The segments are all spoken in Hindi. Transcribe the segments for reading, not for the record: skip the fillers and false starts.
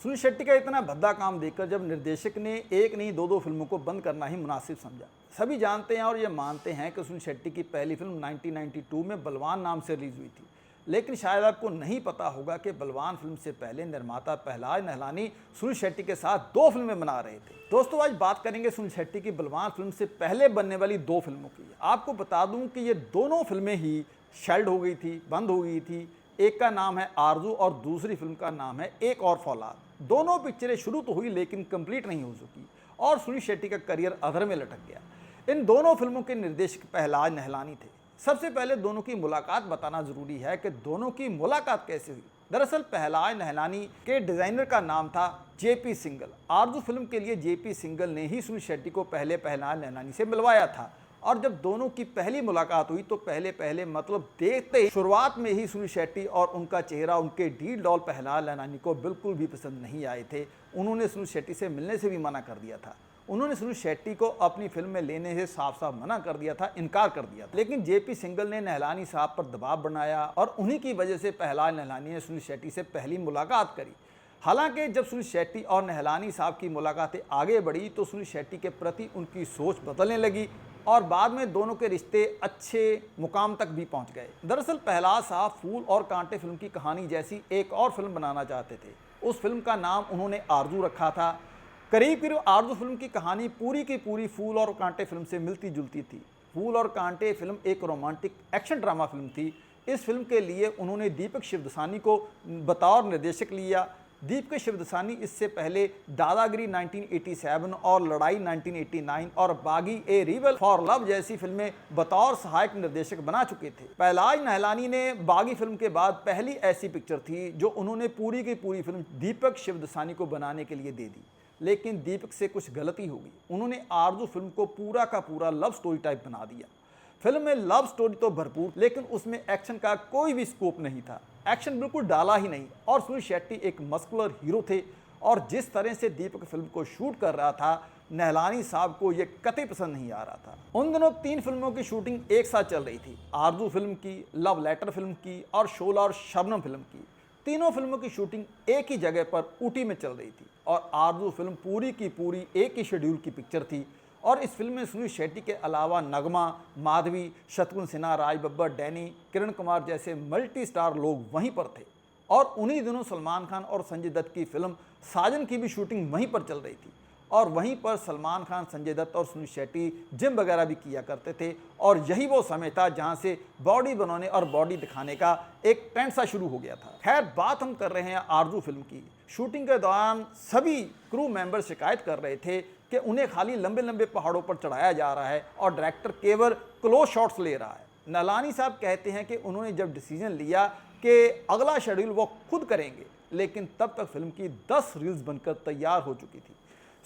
सुनील शेट्टी का इतना भद्दा काम देखकर जब निर्देशक ने एक नहीं दो फिल्मों को बंद करना ही मुनासिब समझा। सभी जानते हैं और ये मानते हैं कि सुनील शेट्टी की पहली फिल्म 1992 में बलवान नाम से रिलीज हुई थी, लेकिन शायद आपको नहीं पता होगा कि बलवान फिल्म से पहले निर्माता पहलाज नहलानी सुनील शेट्टी के साथ दो फिल्में बना रहे थे। दोस्तों, आज बात करेंगे सुनील शेट्टी की बलवान फिल्म से पहले बनने वाली दो फिल्मों की। आपको बता दूं कि ये दोनों फिल्में ही शेल्ड हो गई थी, बंद हो गई थी। एक का नाम है आरजू और दूसरी फिल्म का नाम है एक और फौलाद। दोनों पिक्चरें शुरू तो हुई लेकिन कंप्लीट नहीं हो सकी और सुनील शेट्टी का करियर अधर में लटक गया। इन दोनों फिल्मों के निर्देशक पहलाज नहलानी थे। सबसे पहले दोनों की मुलाकात बताना जरूरी है कि दोनों की मुलाकात कैसे हुई। दरअसल पहलाज नहलानी के डिजाइनर का नाम था जेपी सिंगल। आरजू फिल्म के लिए जेपी सिंगल ने ही सुनील शेट्टी को पहले पहलाज नहलानी से मिलवाया था और जब दोनों की पहली मुलाकात हुई तो पहले मतलब देखते ही शुरुआत में ही सुनील शेट्टी और उनका चेहरा उनके डील डॉल पहलाज नहलानी को बिल्कुल भी पसंद नहीं आए थे। उन्होंने सुनील शेट्टी से मिलने से भी मना कर दिया था। उन्होंने सुनील शेट्टी को अपनी फिल्म में लेने से साफ साफ मना कर दिया था, इनकार कर दिया था। लेकिन जेपी सिंगल ने नहलानी साहब पर दबाव बनाया और उन्हीं की वजह से पहलाज नहलानी ने सुनील शेट्टी से पहली मुलाकात करी। हालांकि जब सुनील शेट्टी और नहलानी साहब की मुलाकातें आगे बढ़ी तो सुनील शेट्टी के प्रति उनकी सोच बदलने लगी और बाद में दोनों के रिश्ते अच्छे मुकाम तक भी पहुंच गए। दरअसल पहलाज साहब फूल और कांटे फिल्म की कहानी जैसी एक और फिल्म बनाना चाहते थे। उस फिल्म का नाम उन्होंने आरजू रखा था। करीब आरजू फिल्म की कहानी पूरी की पूरी फूल और कांटे फिल्म से मिलती जुलती थी। फूल और कांटे फिल्म एक रोमांटिक एक्शन ड्रामा फिल्म थी। इस फिल्म के लिए उन्होंने दीपक शिवदसानी को बतौर निर्देशक लिया। दीपक शिवदसानी इससे पहले दादागिरी 1987 और लड़ाई 1989 और बागी ए रिबल फॉर लव जैसी फिल्में बतौर सहायक निर्देशक बना चुके थे। पहलाज नहलानी ने बागी फिल्म के बाद पहली ऐसी पिक्चर थी जो उन्होंने पूरी की पूरी फिल्म दीपक शिवदसानी को बनाने के लिए दे दी। लेकिन दीपक से कुछ गलती हो गई। उन्होंने आरजू फिल्म को पूरा का पूरा लव स्टोरी टाइप बना दिया। फिल्म में लव स्टोरी तो भरपूर, लेकिन उसमें एक्शन का कोई भी स्कोप नहीं था। एक्शन बिल्कुल डाला ही नहीं और सुनील शेट्टी एक मस्कुलर हीरो थे और जिस तरह से दीपक फिल्म को शूट कर रहा था नहलानी साहब को यह कतई पसंद नहीं आ रहा था। उन दिनों तीन फिल्मों की शूटिंग एक साथ चल रही थी। आरजू फिल्म की, लव लेटर फिल्म की और शोला और शबनम फिल्म की। तीनों फिल्मों की शूटिंग एक ही जगह पर ऊटी में चल रही थी और आरजू फिल्म पूरी की पूरी एक ही शेड्यूल की पिक्चर थी और इस फिल्म में सुनील शेट्टी के अलावा नगमा, माधवी, शत्रुघ्न सिन्हा, राज बब्बर, डैनी, किरण कुमार जैसे मल्टी स्टार लोग वहीं पर थे। और उन्हीं दिनों सलमान खान और संजय दत्त की फिल्म साजन की भी शूटिंग वहीं पर चल रही थी और वहीं पर सलमान खान, संजय दत्त और सुनील शेट्टी जिम वगैरह भी किया करते थे और यही वो समय था जहां से बॉडी बनाने और बॉडी दिखाने का एक ट्रेंड सा शुरू हो गया था। खैर, बात हम कर रहे हैं आरजू फिल्म की। शूटिंग के दौरान सभी क्रू मेंबर शिकायत कर रहे थे कि उन्हें खाली लंबे लंबे पहाड़ों पर चढ़ाया जा रहा है और डायरेक्टर केवल क्लोज शॉट्स ले रहा है। नहलानी साहब कहते हैं कि उन्होंने जब डिसीजन लिया कि अगला शेड्यूल वो खुद करेंगे, लेकिन तब तक फिल्म की 10 रील्स बनकर तैयार हो चुकी थी।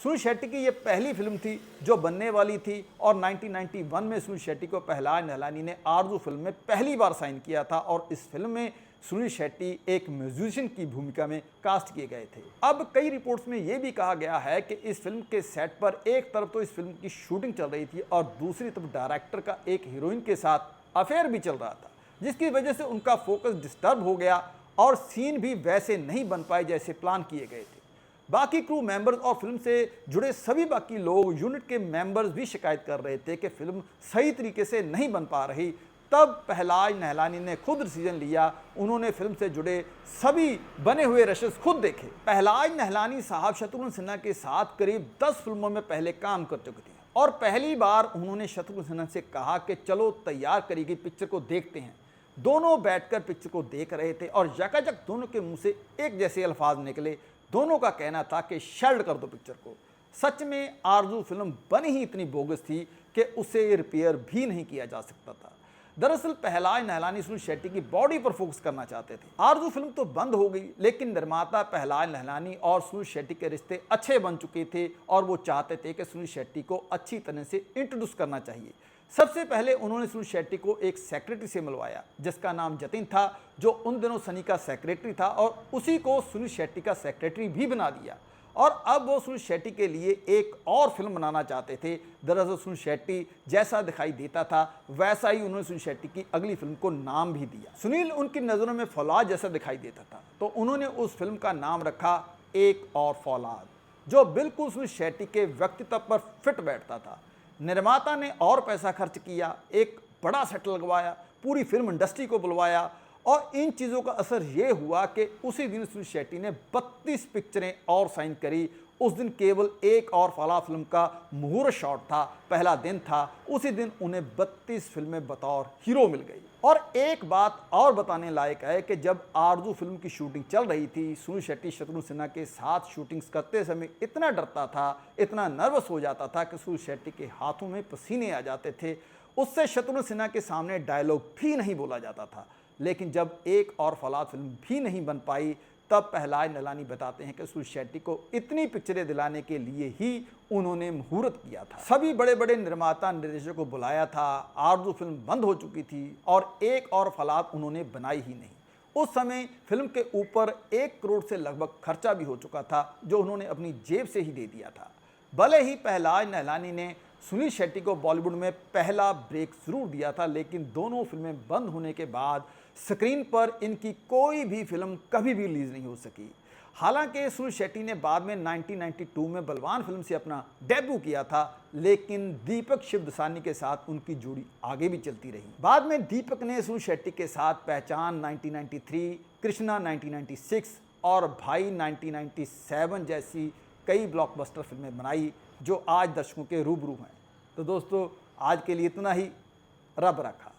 सुनील शेट्टी की ये पहली फिल्म थी जो बनने वाली थी और 1991 में सुनील शेट्टी को पहलाज नहलानी ने आरजू फिल्म में पहली बार साइन किया था और इस फिल्म में सुनील शेट्टी एक म्यूजिशियन की भूमिका में कास्ट किए गए थे। अब कई रिपोर्ट्स में यह भी कहा गया है कि इस फिल्म के सेट पर एक तरफ तो इस फिल्म की शूटिंग चल रही थी और दूसरी तरफ डायरेक्टर का एक हीरोइन के साथ अफेयर भी चल रहा था, जिसकी वजह से उनका फोकस डिस्टर्ब हो गया और सीन भी वैसे नहीं बन पाए जैसे प्लान किए गए थे। बाकी क्रू मेंबर्स और फिल्म से जुड़े सभी बाकी लोग, यूनिट के मेंबर्स भी शिकायत कर रहे थे कि फिल्म सही तरीके से नहीं बन पा रही। तब पहलाज नहलानी ने खुद डिसीजन लिया। उन्होंने फिल्म से जुड़े सभी बने हुए रशेस खुद देखे। पहलाज नहलानी साहब शत्रुघ्न सिन्हा के साथ करीब 10 फिल्मों में पहले काम कर चुके थे और पहली बार उन्होंने शत्रुघ्न सिन्हा से कहा कि चलो तैयार करी गई पिक्चर को देखते हैं। दोनों बैठकर पिक्चर को देख रहे थे और यकायक दोनों के मुंह से एक जैसे अल्फाज निकले। दोनों का कहना था कि शेल्ड कर दो पिक्चर को। सच में आरजू फिल्म बनी ही इतनी बोगस थी कि उसे रिपेयर भी नहीं किया जा सकता था। दरअसल पहलाज नहलानी सुनील शेट्टी की बॉडी पर फोकस करना चाहते थे। आरजू फिल्म तो बंद हो गई, लेकिन निर्माता पहलाज नहलानी और सुनील शेट्टी के रिश्ते अच्छे बन चुके थे और वो चाहते थे कि सुनील शेट्टी को अच्छी तरह से इंट्रोड्यूस करना चाहिए। सबसे पहले उन्होंने सुनील शेट्टी को एक सेक्रेटरी से मिलवाया जिसका नाम जतिन था, जो उन दिनों सनी का सेक्रेटरी था और उसी को सुनील शेट्टी का सेक्रेटरी भी बना दिया और अब वो सुनील शेट्टी के लिए एक और फिल्म बनाना चाहते थे। दरअसल सुनील शेट्टी जैसा दिखाई देता था वैसा ही उन्होंने सुनील शेट्टी की अगली फिल्म को नाम भी दिया। सुनील उनकी नज़रों में फौलाद जैसा दिखाई देता था तो उन्होंने उस फिल्म का नाम रखा एक और फौलाद, जो बिल्कुल सुनील शेट्टी के व्यक्तित्व पर फिट बैठता था। निर्माता ने और पैसा खर्च किया, एक बड़ा सेट लगवाया, पूरी फिल्म इंडस्ट्री को बुलवाया और इन चीज़ों का असर ये हुआ कि उसी दिन सुनील शेट्टी ने 32 पिक्चरें और साइन करी। उस दिन केवल एक और फौलाद फिल्म का मुहूर्त शॉट था, पहला दिन था। उसी दिन उन्हें 32 फिल्में बतौर हीरो मिल गई। और एक बात और बताने लायक है कि जब आरजू फिल्म की शूटिंग चल रही थी, सुनील शेट्टी शत्रुघ्न सिन्हा के साथ शूटिंग्स करते समय इतना डरता था, इतना नर्वस हो जाता था कि सुनील शेट्टी के हाथों में पसीने आ जाते थे। उससे शत्रुघ्न सिन्हा के सामने डायलॉग भी नहीं बोला जाता था। लेकिन जब एक और फौलाद फिल्म भी नहीं बन पाई, तब प्रहलाद नैलानी बताते हैं कि सुनील शेट्टी को इतनी पिक्चरें दिलाने के लिए ही उन्होंने मुहूर्त किया था। सभी बड़े बड़े निर्माता निर्देशकों को बुलाया था, आरजू फिल्म बंद हो चुकी थी और एक और फौलाद उन्होंने बनाई ही नहीं। उस समय फिल्म के ऊपर 1 करोड़ से लगभग खर्चा भी हो चुका था, जो उन्होंने अपनी जेब से ही दे दिया था। भले ही प्रहलाद नैलानी ने सुनील शेट्टी को बॉलीवुड में पहला ब्रेक जरूर दिया था, लेकिन दोनों फिल्में बंद होने के बाद स्क्रीन पर इनकी कोई भी फिल्म कभी भी रिलीज नहीं हो सकी। हालांकि सुनील शेट्टी ने बाद में 1992 में बलवान फिल्म से अपना डेब्यू किया था, लेकिन दीपक शिवदसानी के साथ उनकी जोड़ी आगे भी चलती रही। बाद में दीपक ने सुनील शेट्टी के साथ पहचान 1993, कृष्णा 1996 और भाई 1997 जैसी कई ब्लॉकबस्टर फिल्में बनाई, जो आज दर्शकों के रूबरू हैं। तो दोस्तों, आज के लिए इतना ही। रब रखा।